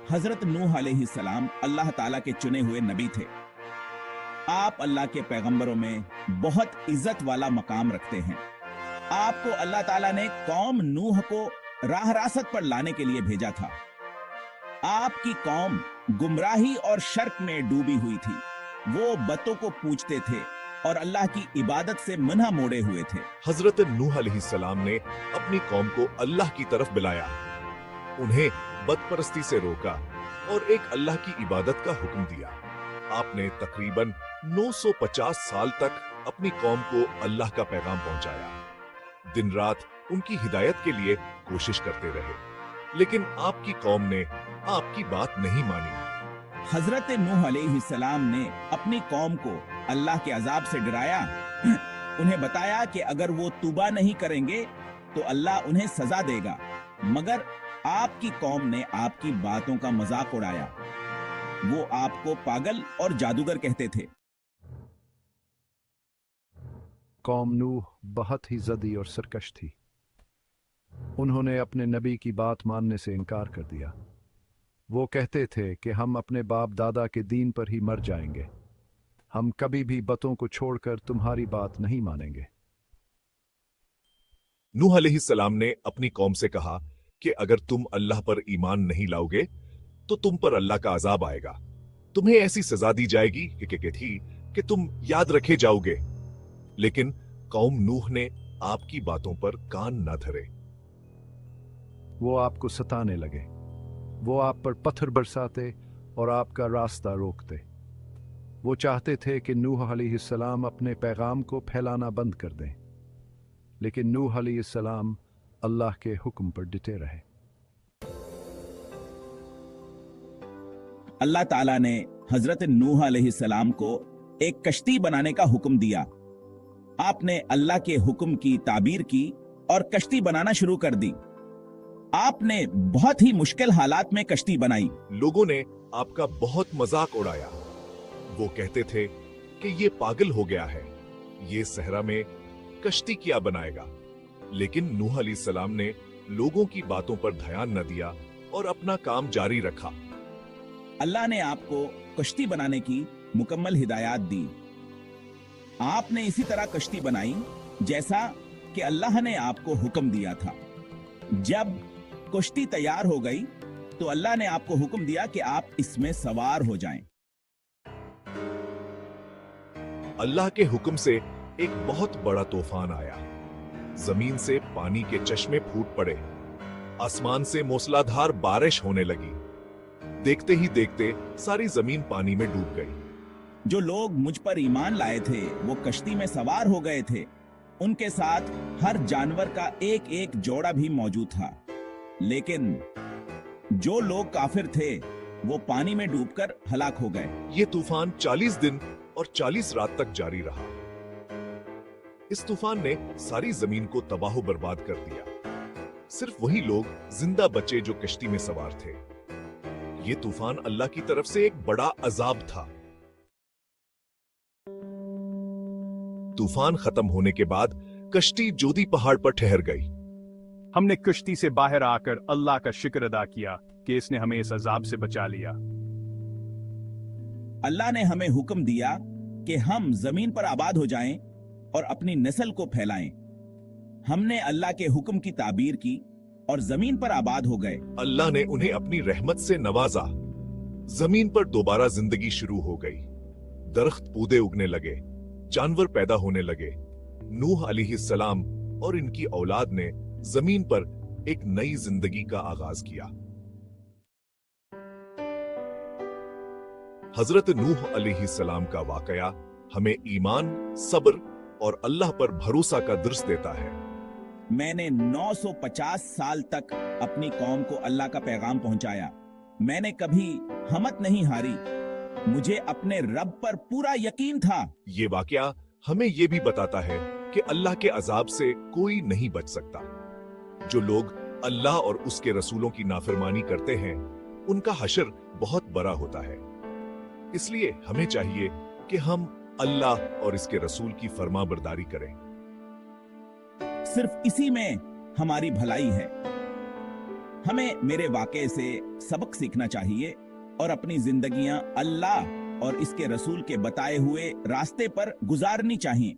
हजरत नूह अलैहिस्सलाम अल्लाह ताला के चुने हुए नबी थे। आप अल्लाह के पैगंबरों में बहुत इज्जत वाला मकाम रखते हैं। आपको अल्लाह ताला ने कौम नूह को राह रासत पर लाने के लिए भेजा था। आपकी कौम गुमराही और शर्क में डूबी हुई थी। वो बतों को पूजते थे और अल्लाह की इबादत से मुंह मोड़े हुए थे। हजरत नूह अलैहिस्सलाम ने अपनी कौम को अल्लाह की तरफ बुलाया, उन्हें बदपरस्ती से रोका और एक अल्लाह की इबादत का हुक्म दिया। आपने तकरीबन 950 साल तक अपनी कौम को अल्लाह का पैगाम पहुंचाया। दिन रात उनकी हिदायत के लिए कोशिश करते रहे, लेकिन आपकी कौम ने आपकी बात नहीं मानी। हजरत नूह अलैहिस्सलाम ने अपनी कौम को अल्लाह के अजाब से डराया। उन्हें बताया कि अगर वो तौबा नहीं करेंगे तो अल्लाह उन्हें सजा देगा, मगर आपकी कौम ने आपकी बातों का मजाक उड़ाया। वो आपको पागल और जादूगर कहते थे। कौम नूह बहुत ही ज़दी और सरकश थी। उन्होंने अपने नबी की बात मानने से इनकार कर दिया। वो कहते थे कि हम अपने बाप दादा के दीन पर ही मर जाएंगे, हम कभी भी बतों को छोड़कर तुम्हारी बात नहीं मानेंगे। नूह अलैहिस्सलाम ने अपनी कौम से कहा कि अगर तुम अल्लाह पर ईमान नहीं लाओगे तो तुम पर अल्लाह का अजाब आएगा। तुम्हें ऐसी सजा दी जाएगी कि तुम याद रखे जाओगे। लेकिन कौम नूह ने आपकी बातों पर कान न धरे। वो आपको सताने लगे। वो आप पर पत्थर बरसाते और आपका रास्ता रोकते। वो चाहते थे कि नूह अलैहिस्सलाम अपने पैगाम को फैलाना बंद कर दें, लेकिन नूह अलैहिस्सलाम अल्लाह के हुक्म पर डटे रहे। अल्लाह ताला ने हजरत नूह अलैहिस्सलाम को एक कश्ती बनाने का हुक्म दिया। आपने अल्लाह के हुक्म की ताबीर की और कश्ती बनाना शुरू कर दी। आपने बहुत ही मुश्किल हालात में कश्ती बनाई। लोगों ने आपका बहुत मजाक उड़ाया। वो कहते थे कि ये पागल हो गया है, ये सहरा में कश्ती क्या बनाएगा। लेकिन नूह अलैहिस्सलाम ने लोगों की बातों पर ध्यान न दिया और अपना काम जारी रखा। अल्लाह ने आपको कश्ती बनाने की मुकम्मल हिदायत दी। आपने इसी तरह कश्ती बनाई जैसा कि अल्लाह ने आपको हुक्म दिया था। जब कश्ती तैयार हो गई तो अल्लाह ने आपको हुक्म दिया कि आप इसमें सवार हो जाएं। अल्लाह के हुक्म से एक बहुत बड़ा तूफान आया। जमीन से पानी के चश्मे फूट पड़े, आसमान से मूसलाधार बारिश होने लगी। देखते ही देखते सारी जमीन पानी में डूब गई। जो लोग मुझ पर ईमान लाए थे वो कश्ती में सवार हो गए थे। उनके साथ हर जानवर का एक एक जोड़ा भी मौजूद था। लेकिन जो लोग काफिर थे वो पानी में डूबकर हलाक हो गए। ये तूफान 40 दिन और 40 रात तक जारी रहा। इस तूफान ने सारी जमीन को तबाह बर्बाद कर दिया। सिर्फ वही लोग जिंदा बचे जो कश्ती में सवार थे। ये तूफान अल्लाह की तरफ से एक बड़ा अजाब था। तूफान खत्म होने के बाद कश्ती जोदी पहाड़ पर ठहर गई। हमने कश्ती से बाहर आकर अल्लाह का शुक्र अदा किया कि इसने हमें इस अजाब से बचा लिया। अल्लाह ने हमें हुक्म दिया कि हम जमीन पर आबाद हो जाएं और अपनी नस्ल को फैलाएं। हमने अल्लाह के हुक्म की ताबीर की और जमीन पर आबाद हो गए। अल्लाह ने उन्हें अपनी रहमत से नवाजा। जमीन पर दोबारा जिंदगी शुरू हो गई। दरख्त पौधे उगने लगे, जानवर पैदा होने लगे। नूह अलैहिस्सलाम और इनकी औलाद ने जमीन पर एक नई जिंदगी का आगाज किया। हजरत नूह अलैहिस्सलाम का वाकया हमें ईमान, सब्र और अल्लाह पर भरोसा का दर्स देता है। मैंने 950 साल तक अपनी कौम को अल्लाह का पैगाम पहुंचाया। मैंने कभी हिम्मत नहीं हारी। मुझे अपने रब पर पूरा यकीन था। ये वाकया हमें ये भी बताता है कि अल्लाह के अजाब से कोई नहीं बच सकता। जो लोग अल्लाह और उसके रसूलों की नाफरमानी करते हैं, उनका हशर बहुत बड़ा होता है। इसलिए हमें चाहिए कि हम अल्लाह और इसके रसूल की फरमाबरदारी करें। सिर्फ इसी में हमारी भलाई है। हमें मेरे वाक़े से सबक सीखना चाहिए और अपनी जिंदगियां अल्लाह और इसके रसूल के बताए हुए रास्ते पर गुजारनी चाहिए।